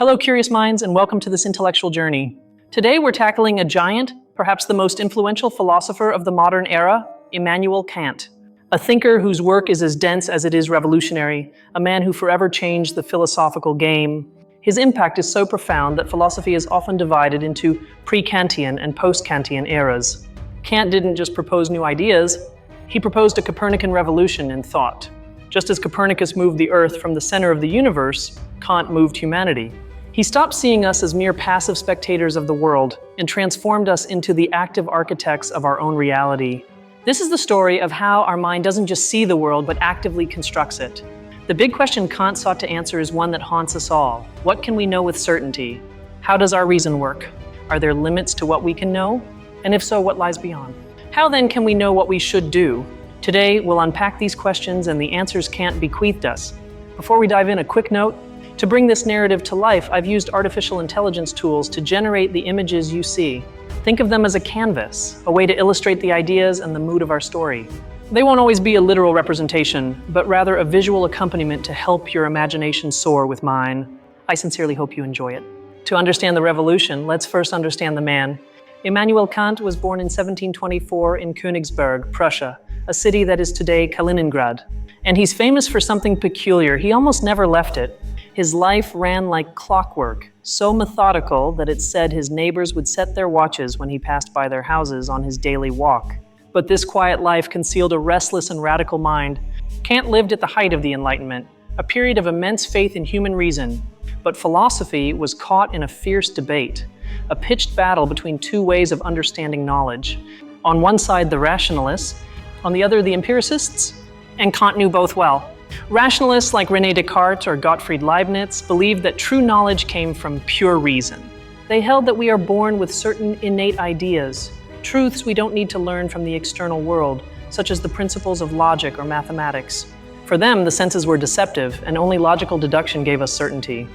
Hello, curious minds, and welcome to this intellectual journey. Today we're tackling a giant, perhaps the most influential philosopher of the modern era, Immanuel Kant. A thinker whose work is as dense as it is revolutionary, a man who forever changed the philosophical game. His impact is so profound that philosophy is often divided into pre-Kantian and post-Kantian eras. Kant didn't just propose new ideas, he proposed a Copernican revolution in thought. Just as Copernicus moved the Earth from the center of the universe, Kant moved humanity. He stopped seeing us as mere passive spectators of the world and transformed us into the active architects of our own reality. This is the story of how our mind doesn't just see the world, but actively constructs it. The big question Kant sought to answer is one that haunts us all. What can we know with certainty? How does our reason work? Are there limits to what we can know? And if so, what lies beyond? How then can we know what we should do? Today, we'll unpack these questions and the answers Kant bequeathed us. Before we dive in, a quick note. To bring this narrative to life, I've used artificial intelligence tools to generate the images you see. Think of them as a canvas, a way to illustrate the ideas and the mood of our story. They won't always be a literal representation, but rather a visual accompaniment to help your imagination soar with mine. I sincerely hope you enjoy it. To understand the revolution, let's first understand the man. Immanuel Kant was born in 1724 in Königsberg, Prussia, a city that is today Kaliningrad. And he's famous for something peculiar. He almost never left it. His life ran like clockwork, so methodical that it's said his neighbors would set their watches when he passed by their houses on his daily walk. But this quiet life concealed a restless and radical mind. Kant lived at the height of the Enlightenment, a period of immense faith in human reason. But philosophy was caught in a fierce debate, a pitched battle between two ways of understanding knowledge. On one side, the rationalists, on the other, the empiricists, and Kant knew both well. Rationalists like René Descartes or Gottfried Leibniz believed that true knowledge came from pure reason. They held that we are born with certain innate ideas, truths we don't need to learn from the external world, such as the principles of logic or mathematics. For them, the senses were deceptive, and only logical deduction gave us certainty.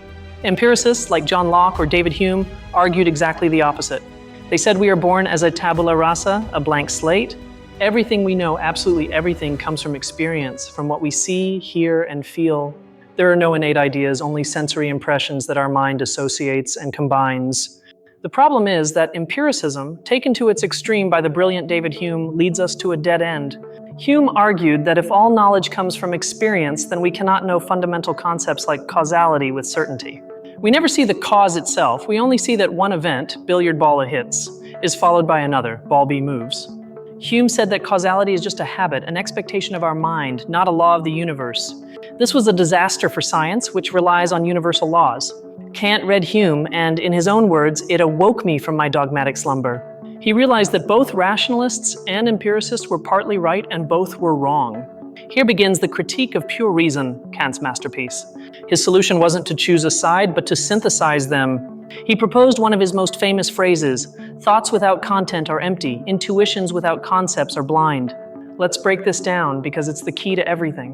Empiricists like John Locke or David Hume argued exactly the opposite. They said we are born as a tabula rasa, a blank slate. Everything we know, absolutely everything, comes from experience, from what we see, hear, and feel. There are no innate ideas, only sensory impressions that our mind associates and combines. The problem is that empiricism, taken to its extreme by the brilliant David Hume, leads us to a dead end. Hume argued that if all knowledge comes from experience, then we cannot know fundamental concepts like causality with certainty. We never see the cause itself. We only see that one event, billiard ball A hits, is followed by another, ball B moves. Hume said that causality is just a habit, an expectation of our mind, not a law of the universe. This was a disaster for science, which relies on universal laws. Kant read Hume, and in his own words, it awoke me from my dogmatic slumber. He realized that both rationalists and empiricists were partly right and both were wrong. Here begins the critique of pure reason, Kant's masterpiece. His solution wasn't to choose a side, but to synthesize them. He proposed one of his most famous phrases: thoughts without content are empty, intuitions without concepts are blind. Let's break this down because it's the key to everything.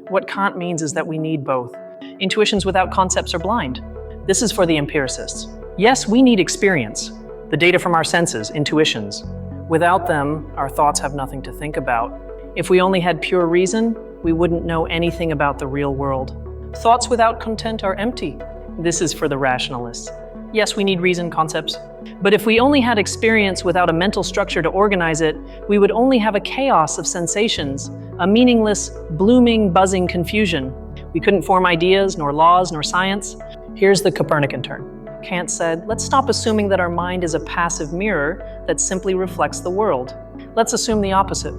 What Kant means is that we need both. Intuitions without concepts are blind. This is for the empiricists. Yes, we need experience, the data from our senses, intuitions. Without them, our thoughts have nothing to think about. If we only had pure reason, we wouldn't know anything about the real world. Thoughts without content are empty. This is for the rationalists. Yes, we need reason, concepts. But if we only had experience without a mental structure to organize it, we would only have a chaos of sensations, a meaningless, blooming, buzzing confusion. We couldn't form ideas, nor laws, nor science. Here's the Copernican turn. Kant said, let's stop assuming that our mind is a passive mirror that simply reflects the world. Let's assume the opposite.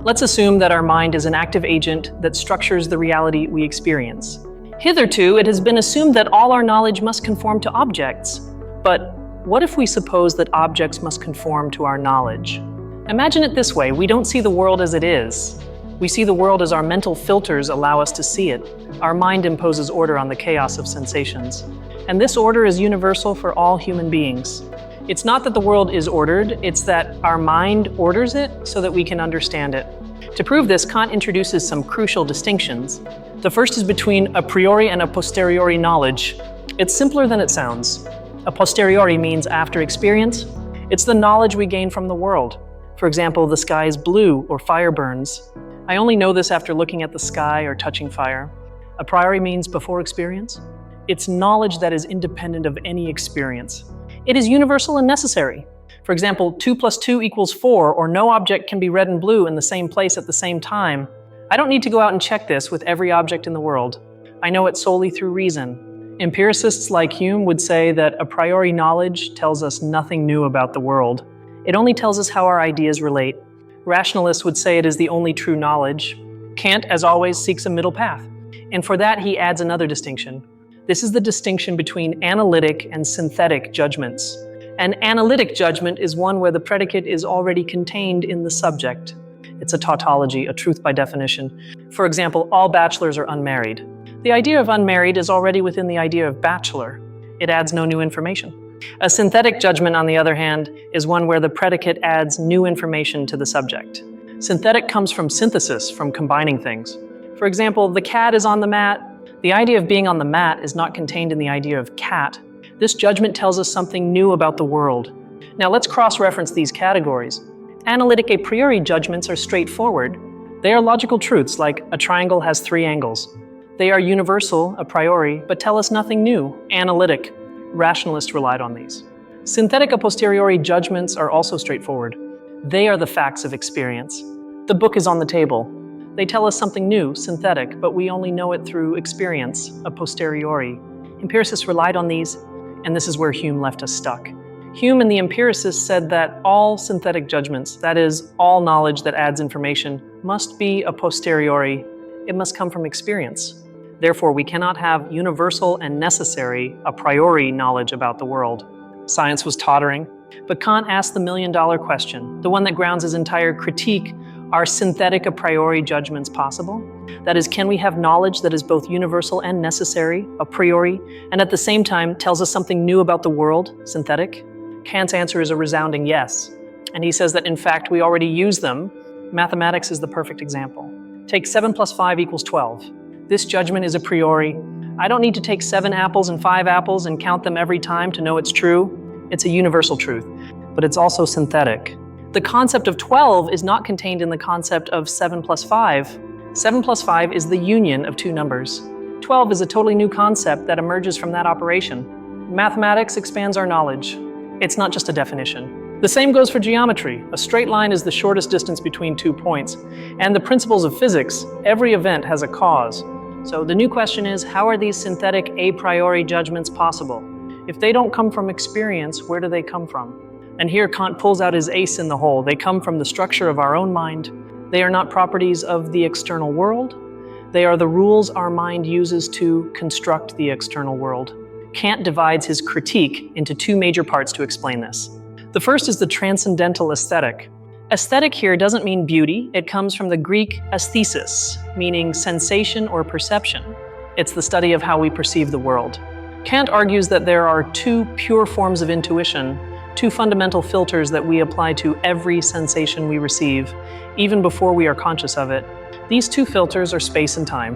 Let's assume that our mind is an active agent that structures the reality we experience. Hitherto, it has been assumed that all our knowledge must conform to objects. But what if we suppose that objects must conform to our knowledge? Imagine it this way: we don't see the world as it is. We see the world as our mental filters allow us to see it. Our mind imposes order on the chaos of sensations. And this order is universal for all human beings. It's not that the world is ordered, it's that our mind orders it so that we can understand it. To prove this, Kant introduces some crucial distinctions. The first is between a priori and a posteriori knowledge. It's simpler than it sounds. A posteriori means after experience. It's the knowledge we gain from the world. For example, the sky is blue or fire burns. I only know this after looking at the sky or touching fire. A priori means before experience. It's knowledge that is independent of any experience. It is universal and necessary. For example, 2 plus 2 equals 4, or no object can be red and blue in the same place at the same time. I don't need to go out and check this with every object in the world. I know it solely through reason. Empiricists like Hume would say that a priori knowledge tells us nothing new about the world. It only tells us how our ideas relate. Rationalists would say it is the only true knowledge. Kant, as always, seeks a middle path. And for that, he adds another distinction. This is the distinction between analytic and synthetic judgments. An analytic judgment is one where the predicate is already contained in the subject. It's a tautology, a truth by definition. For example, all bachelors are unmarried. The idea of unmarried is already within the idea of bachelor. It adds no new information. A synthetic judgment, on the other hand, is one where the predicate adds new information to the subject. Synthetic comes from synthesis, from combining things. For example, the cat is on the mat. The idea of being on the mat is not contained in the idea of cat. This judgment tells us something new about the world. Now let's cross-reference these categories. Analytic a priori judgments are straightforward. They are logical truths, like a triangle has 3 angles. They are universal, a priori, but tell us nothing new, analytic. Rationalists relied on these. Synthetic a posteriori judgments are also straightforward. They are the facts of experience. The book is on the table. They tell us something new, synthetic, but we only know it through experience, a posteriori. Empiricists relied on these, and this is where Hume left us stuck. Hume and the empiricists said that all synthetic judgments, that is, all knowledge that adds information, must be a posteriori. It must come from experience. Therefore, we cannot have universal and necessary, a priori knowledge about the world. Science was tottering, but Kant asked the million-dollar question, the one that grounds his entire critique: are synthetic a priori judgments possible? That is, can we have knowledge that is both universal and necessary, a priori, and at the same time tells us something new about the world, synthetic? Kant's answer is a resounding yes. And he says that in fact we already use them. Mathematics is the perfect example. Take 7 plus 5 equals 12. This judgment is a priori. I don't need to take 7 apples and 5 apples and count them every time to know it's true. It's a universal truth, but it's also synthetic. The concept of 12 is not contained in the concept of 7 plus 5. 7 plus 5 is the union of 2 numbers. 12 is a totally new concept that emerges from that operation. Mathematics expands our knowledge. It's not just a definition. The same goes for geometry. A straight line is the shortest distance between 2 points. And the principles of physics, every event has a cause. So the new question is, how are these synthetic a priori judgments possible? If they don't come from experience, where do they come from? And here Kant pulls out his ace in the hole. They come from the structure of our own mind. They are not properties of the external world. They are the rules our mind uses to construct the external world. Kant divides his critique into 2 major parts to explain this. The first is the transcendental aesthetic. Aesthetic here doesn't mean beauty. It comes from the Greek aesthesis, meaning sensation or perception. It's the study of how we perceive the world. Kant argues that there are 2 pure forms of intuition, 2 fundamental filters that we apply to every sensation we receive, even before we are conscious of it. These 2 filters are space and time.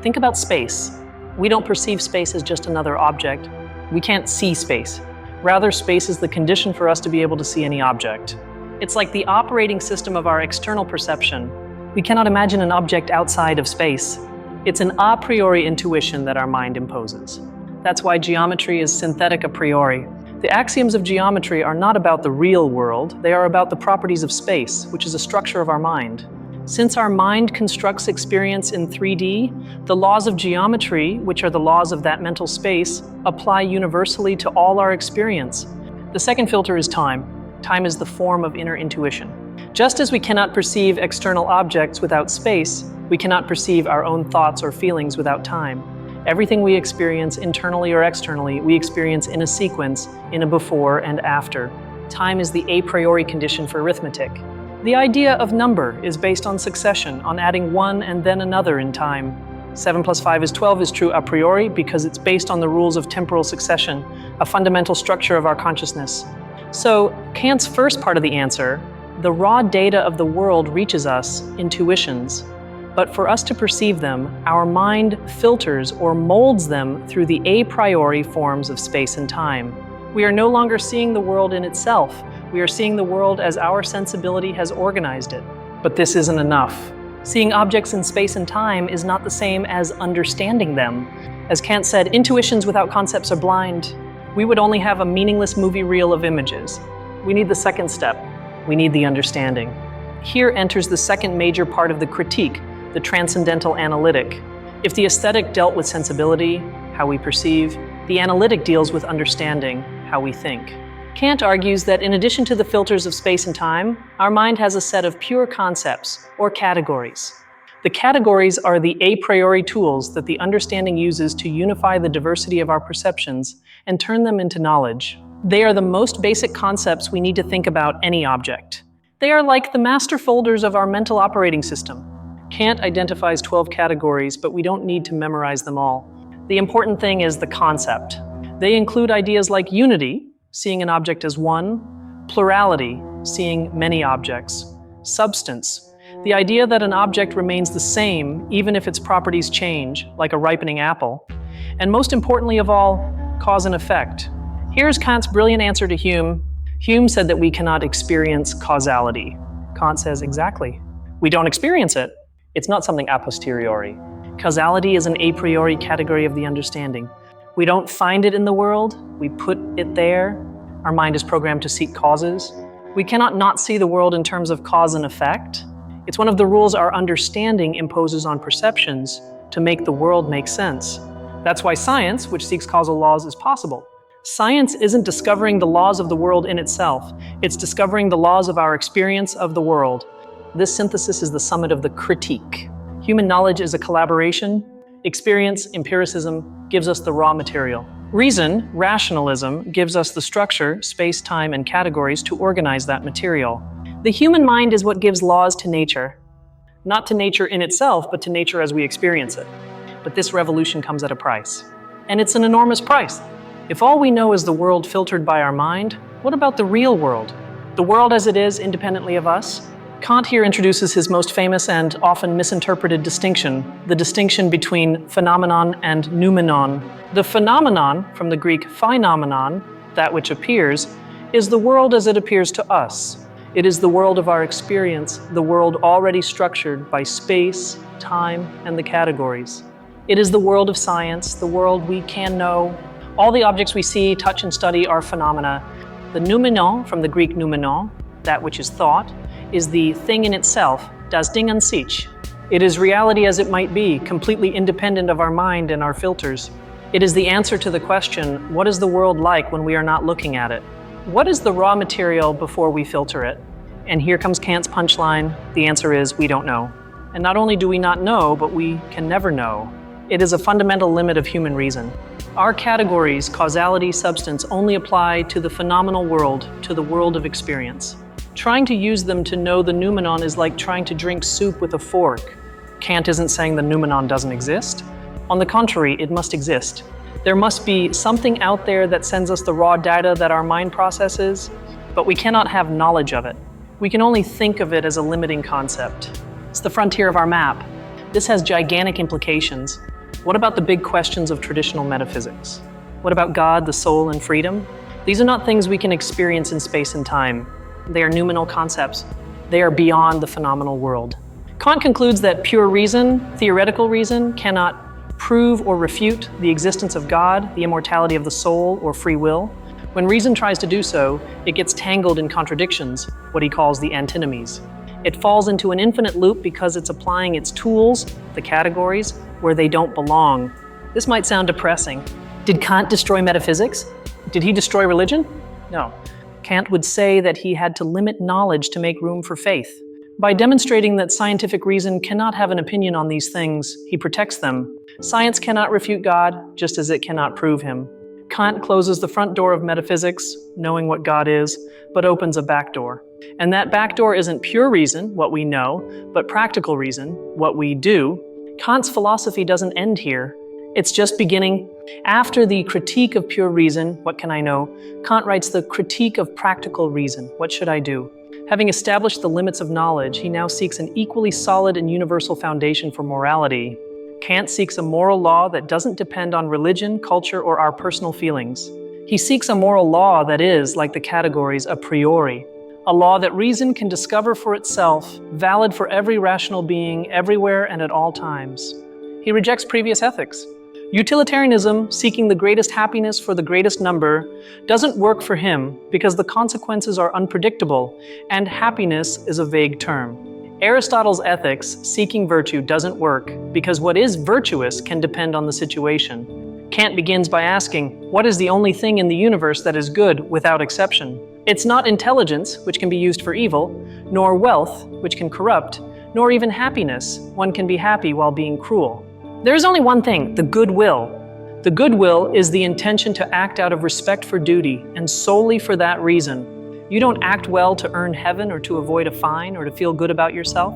Think about space. We don't perceive space as just another object. We can't see space. Rather, space is the condition for us to be able to see any object. It's like the operating system of our external perception. We cannot imagine an object outside of space. It's an a priori intuition that our mind imposes. That's why geometry is synthetic a priori. The axioms of geometry are not about the real world. They are about the properties of space, which is a structure of our mind. Since our mind constructs experience in 3D, the laws of geometry, which are the laws of that mental space, apply universally to all our experience. The second filter is time. Time is the form of inner intuition. Just as we cannot perceive external objects without space, we cannot perceive our own thoughts or feelings without time. Everything we experience internally or externally, we experience in a sequence, in a before and after. Time is the a priori condition for arithmetic. The idea of number is based on succession, on adding one and then another in time. 7 plus 5 is 12 is true a priori because it's based on the rules of temporal succession, a fundamental structure of our consciousness. So Kant's first part of the answer, the raw data of the world reaches us, intuitions. But for us to perceive them, our mind filters or molds them through the a priori forms of space and time. We are no longer seeing the world in itself. We are seeing the world as our sensibility has organized it. But this isn't enough. Seeing objects in space and time is not the same as understanding them. As Kant said, intuitions without concepts are blind. We would only have a meaningless movie reel of images. We need the second step. We need the understanding. Here enters the second major part of the critique, the transcendental analytic. If the aesthetic dealt with sensibility, how we perceive, the analytic deals with understanding, how we think. Kant argues that in addition to the filters of space and time, our mind has a set of pure concepts, or categories. The categories are the a priori tools that the understanding uses to unify the diversity of our perceptions and turn them into knowledge. They are the most basic concepts we need to think about any object. They are like the master folders of our mental operating system. Kant identifies 12 categories, but we don't need to memorize them all. The important thing is the concept. They include ideas like unity, seeing an object as one, plurality, seeing many objects, substance, the idea that an object remains the same even if its properties change, like a ripening apple, and most importantly of all, cause and effect. Here's Kant's brilliant answer to Hume. Hume said that we cannot experience causality. Kant says exactly. We don't experience it. It's not something a posteriori. Causality is an a priori category of the understanding. We don't find it in the world, we put it there. Our mind is programmed to seek causes. We cannot not see the world in terms of cause and effect. It's one of the rules our understanding imposes on perceptions to make the world make sense. That's why science, which seeks causal laws, is possible. Science isn't discovering the laws of the world in itself, it's discovering the laws of our experience of the world. This synthesis is the summit of the critique. Human knowledge is a collaboration. Experience, empiricism, gives us the raw material. Reason, rationalism, gives us the structure, space, time, and categories to organize that material. The human mind is what gives laws to nature. Not to nature in itself, but to nature as we experience it. But this revolution comes at a price. And it's an enormous price. If all we know is the world filtered by our mind, what about the real world? The world as it is, independently of us? Kant here introduces his most famous and often misinterpreted distinction, the distinction between phenomenon and noumenon. The phenomenon, from the Greek phenomenon, that which appears, is the world as it appears to us. It is the world of our experience, the world already structured by space, time, and the categories. It is the world of science, the world we can know. All the objects we see, touch, and study are phenomena. The noumenon, from the Greek noumenon, that which is thought, is the thing in itself, das Ding an sich. It is reality as it might be, completely independent of our mind and our filters. It is the answer to the question, what is the world like when we are not looking at it? What is the raw material before we filter it? And here comes Kant's punchline. The answer is, we don't know. And not only do we not know, but we can never know. It is a fundamental limit of human reason. Our categories, causality, substance, only apply to the phenomenal world, to the world of experience. Trying to use them to know the noumenon is like trying to drink soup with a fork. Kant isn't saying the noumenon doesn't exist. On the contrary, it must exist. There must be something out there that sends us the raw data that our mind processes, but we cannot have knowledge of it. We can only think of it as a limiting concept. It's the frontier of our map. This has gigantic implications. What about the big questions of traditional metaphysics? What about God, the soul, and freedom? These are not things we can experience in space and time. They are noumenal concepts. They are beyond the phenomenal world. Kant concludes that pure reason, theoretical reason, cannot prove or refute the existence of God, the immortality of the soul, or free will. When reason tries to do so, it gets tangled in contradictions, what he calls the antinomies. It falls into an infinite loop because it's applying its tools, the categories, where they don't belong. This might sound depressing. Did Kant destroy metaphysics? Did he destroy religion? No. Kant would say that he had to limit knowledge to make room for faith. By demonstrating that scientific reason cannot have an opinion on these things, he protects them. Science cannot refute God, just as it cannot prove him. Kant closes the front door of metaphysics, knowing what God is, but opens a back door. And that back door isn't pure reason, what we know, but practical reason, what we do. Kant's philosophy doesn't end here. It's just beginning. After the critique of pure reason, what can I know? Kant writes the critique of practical reason. What should I do? Having established the limits of knowledge, he now seeks an equally solid and universal foundation for morality. Kant seeks a moral law that doesn't depend on religion, culture, or our personal feelings. He seeks a moral law that is, like the categories, a priori, a law that reason can discover for itself, valid for every rational being, everywhere and at all times. He rejects previous ethics. Utilitarianism, seeking the greatest happiness for the greatest number, doesn't work for him because the consequences are unpredictable and happiness is a vague term. Aristotle's ethics, seeking virtue, doesn't work because what is virtuous can depend on the situation. Kant begins by asking, what is the only thing in the universe that is good without exception? It's not intelligence, which can be used for evil, nor wealth, which can corrupt, nor even happiness. One can be happy while being cruel. There is only one thing, the good will. The good will is the intention to act out of respect for duty, and solely for that reason. You don't act well to earn heaven or to avoid a fine or to feel good about yourself.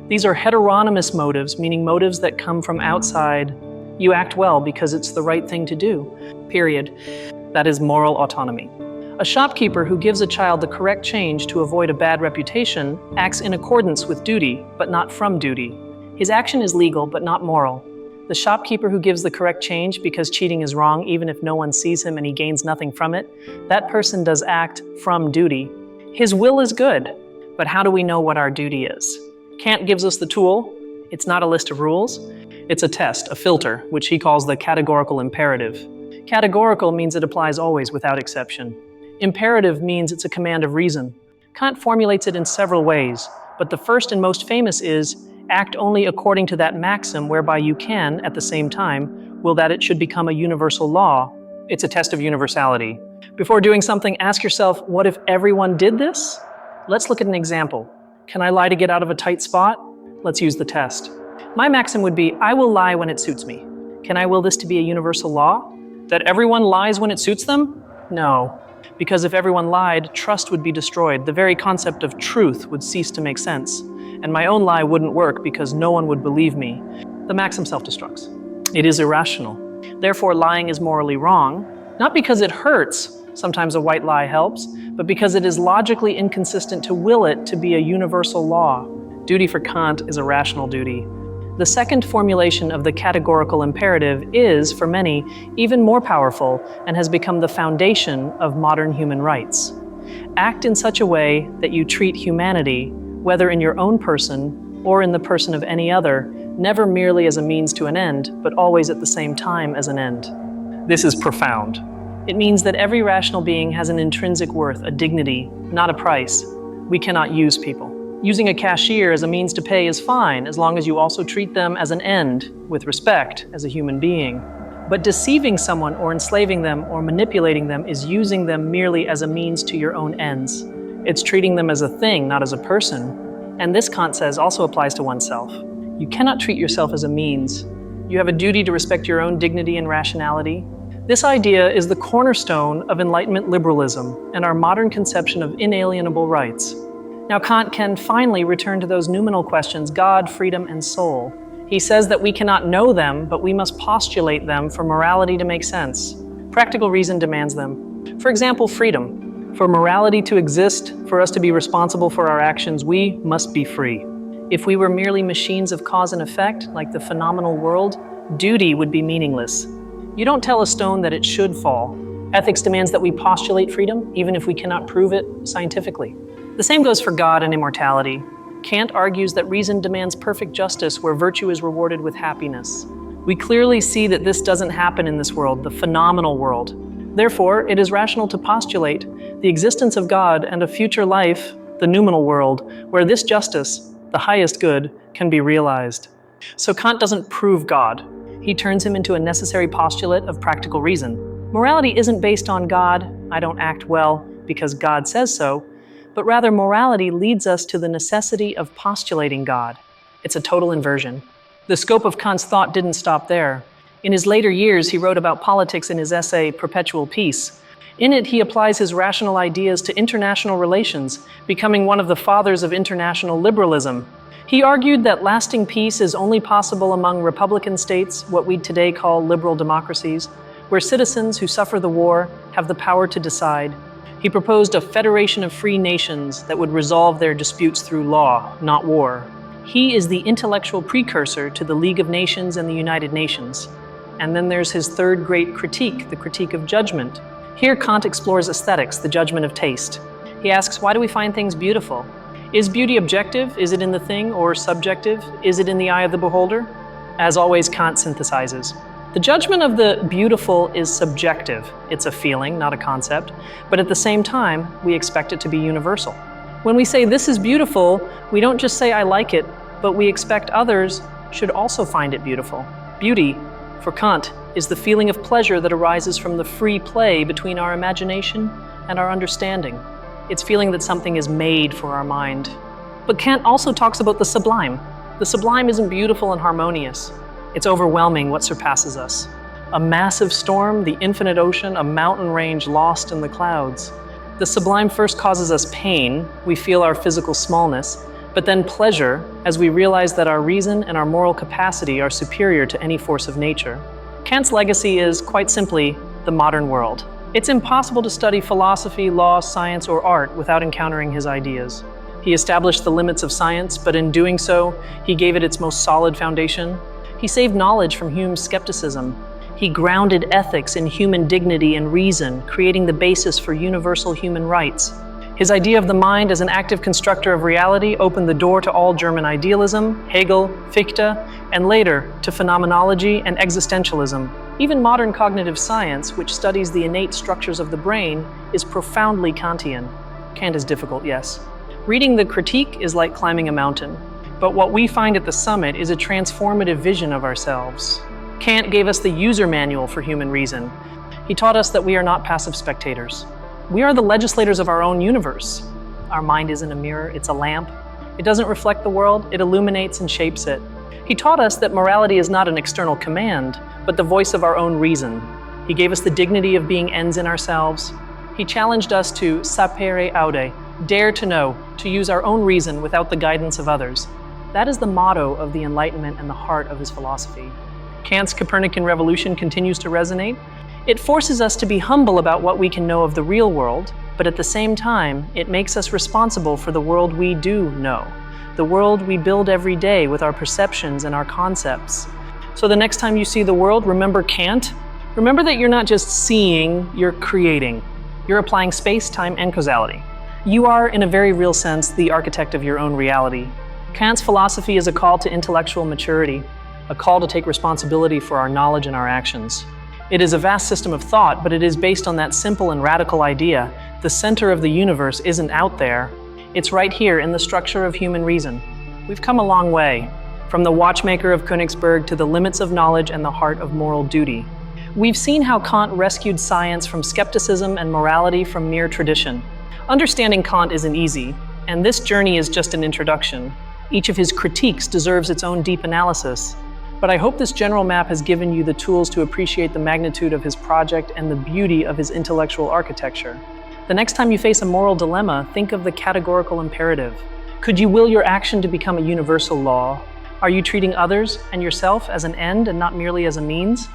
These are heteronymous motives, meaning motives that come from outside. You act well because it's the right thing to do, period. That is moral autonomy. A shopkeeper who gives a child the correct change to avoid a bad reputation acts in accordance with duty, but not from duty. His action is legal, but not moral. The shopkeeper who gives the correct change because cheating is wrong, even if no one sees him and he gains nothing from it, that person does act from duty. His will is good, but how do we know what our duty is? Kant gives us the tool. It's not a list of rules. It's a test, a filter, which he calls the categorical imperative. Categorical means it applies always without exception. Imperative means it's a command of reason. Kant formulates it in several ways, but the first and most famous is, act only according to that maxim whereby you can, at the same time, will that it should become a universal law. It's a test of universality. Before doing something, ask yourself, what if everyone did this? Let's look at an example. Can I lie to get out of a tight spot? Let's use the test. My maxim would be, I will lie when it suits me. Can I will this to be a universal law? That everyone lies when it suits them? No. Because if everyone lied, trust would be destroyed. The very concept of truth would cease to make sense. And my own lie wouldn't work because no one would believe me. The maxim self-destructs. It is irrational. Therefore, lying is morally wrong, not because it hurts, sometimes a white lie helps, but because it is logically inconsistent to will it to be a universal law. Duty for Kant is a rational duty. The second formulation of the categorical imperative is, for many, even more powerful and has become the foundation of modern human rights. Act in such a way that you treat humanity, whether in your own person or in the person of any other, never merely as a means to an end, but always at the same time as an end. This is profound. It means that every rational being has an intrinsic worth, a dignity, not a price. We cannot use people. Using a cashier as a means to pay is fine, as long as you also treat them as an end, with respect, as a human being. But deceiving someone or enslaving them or manipulating them is using them merely as a means to your own ends. It's treating them as a thing, not as a person. And this, Kant says, also applies to oneself. You cannot treat yourself as a means. You have a duty to respect your own dignity and rationality. This idea is the cornerstone of Enlightenment liberalism and our modern conception of inalienable rights. Now, Kant can finally return to those noumenal questions, God, freedom, and soul. He says that we cannot know them, but we must postulate them for morality to make sense. Practical reason demands them. For example, freedom. For morality to exist, for us to be responsible for our actions, we must be free. If we were merely machines of cause and effect, like the phenomenal world, duty would be meaningless. You don't tell a stone that it should fall. Ethics demands that we postulate freedom, even if we cannot prove it scientifically. The same goes for God and immortality. Kant argues that reason demands perfect justice where virtue is rewarded with happiness. We clearly see that this doesn't happen in this world, the phenomenal world. Therefore, it is rational to postulate the existence of God and a future life, the noumenal world, where this justice, the highest good, can be realized. So Kant doesn't prove God. He turns him into a necessary postulate of practical reason. Morality isn't based on God, I don't act well because God says so, but rather morality leads us to the necessity of postulating God. It's a total inversion. The scope of Kant's thought didn't stop there. In his later years, he wrote about politics in his essay, Perpetual Peace. In it, he applies his rational ideas to international relations, becoming one of the fathers of international liberalism. He argued that lasting peace is only possible among Republican states, what we today call liberal democracies, where citizens who suffer the war have the power to decide. He proposed a federation of free nations that would resolve their disputes through law, not war. He is the intellectual precursor to the League of Nations and the United Nations. And then there's his third great critique, the critique of judgment. Here Kant explores aesthetics, the judgment of taste. He asks, why do we find things beautiful? Is beauty objective? Is it in the thing, or subjective? Is it in the eye of the beholder? As always, Kant synthesizes. The judgment of the beautiful is subjective. It's a feeling, not a concept, but at the same time, we expect it to be universal. When we say this is beautiful, we don't just say I like it, but we expect others should also find it beautiful. Beauty, for Kant, is the feeling of pleasure that arises from the free play between our imagination and our understanding. It's feeling that something is made for our mind. But Kant also talks about the sublime. The sublime isn't beautiful and harmonious. It's overwhelming what surpasses us. A massive storm, the infinite ocean, a mountain range lost in the clouds. The sublime first causes us pain, we feel our physical smallness, but then pleasure as we realize that our reason and our moral capacity are superior to any force of nature. Kant's legacy is, quite simply, the modern world. It's impossible to study philosophy, law, science, or art without encountering his ideas. He established the limits of science, but in doing so, he gave it its most solid foundation. He saved knowledge from Hume's skepticism. He grounded ethics in human dignity and reason, creating the basis for universal human rights. His idea of the mind as an active constructor of reality opened the door to all German idealism, Hegel, Fichte, and later to phenomenology and existentialism. Even modern cognitive science, which studies the innate structures of the brain, is profoundly Kantian. Kant is difficult, yes. Reading the Critique is like climbing a mountain, but what we find at the summit is a transformative vision of ourselves. Kant gave us the user manual for human reason. He taught us that we are not passive spectators. We are the legislators of our own universe. Our mind isn't a mirror, it's a lamp. It doesn't reflect the world, it illuminates and shapes it. He taught us that morality is not an external command, but the voice of our own reason. He gave us the dignity of being ends in ourselves. He challenged us to sapere aude, dare to know, to use our own reason without the guidance of others. That is the motto of the Enlightenment and the heart of his philosophy. Kant's Copernican revolution continues to resonate. It forces us to be humble about what we can know of the real world, but at the same time, it makes us responsible for the world we do know, the world we build every day with our perceptions and our concepts. So the next time you see the world, remember Kant. Remember that you're not just seeing, you're creating. You're applying space, time, and causality. You are, in a very real sense, the architect of your own reality. Kant's philosophy is a call to intellectual maturity, a call to take responsibility for our knowledge and our actions. It is a vast system of thought, but it is based on that simple and radical idea: the center of the universe isn't out there, it's right here in the structure of human reason. We've come a long way, from the watchmaker of Königsberg to the limits of knowledge and the heart of moral duty. We've seen how Kant rescued science from skepticism and morality from mere tradition. Understanding Kant isn't easy, and this journey is just an introduction. Each of his critiques deserves its own deep analysis. But I hope this general map has given you the tools to appreciate the magnitude of his project and the beauty of his intellectual architecture. The next time you face a moral dilemma, think of the categorical imperative. Could you will your action to become a universal law? Are you treating others and yourself as an end and not merely as a means?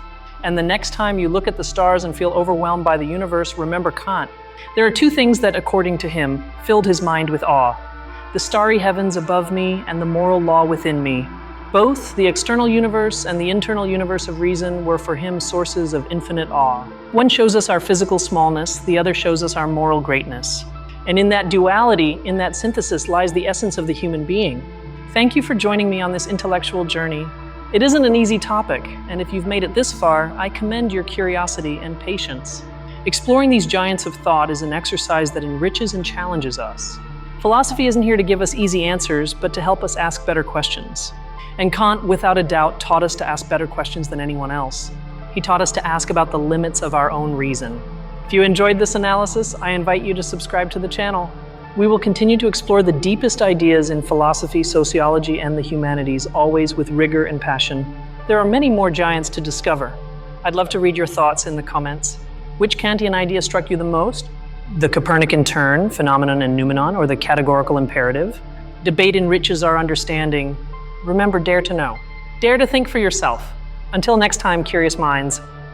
And the next time you look at the stars and feel overwhelmed by the universe, remember Kant. There are two things that, according to him, filled his mind with awe: the starry heavens above me and the moral law within me. Both the external universe and the internal universe of reason were for him sources of infinite awe. One shows us our physical smallness, the other shows us our moral greatness. And in that duality, in that synthesis, lies the essence of the human being. Thank you for joining me on this intellectual journey. It isn't an easy topic, and if you've made it this far, I commend your curiosity and patience. Exploring these giants of thought is an exercise that enriches and challenges us. Philosophy isn't here to give us easy answers, but to help us ask better questions. And Kant, without a doubt, taught us to ask better questions than anyone else. He taught us to ask about the limits of our own reason. If you enjoyed this analysis, I invite you to subscribe to the channel. We will continue to explore the deepest ideas in philosophy, sociology, and the humanities, always with rigor and passion. There are many more giants to discover. I'd love to read your thoughts in the comments. Which Kantian idea struck you the most? The Copernican turn, phenomenon and noumenon, or the categorical imperative? Debate enriches our understanding. Remember, dare to know. Dare to think for yourself. Until next time, curious minds.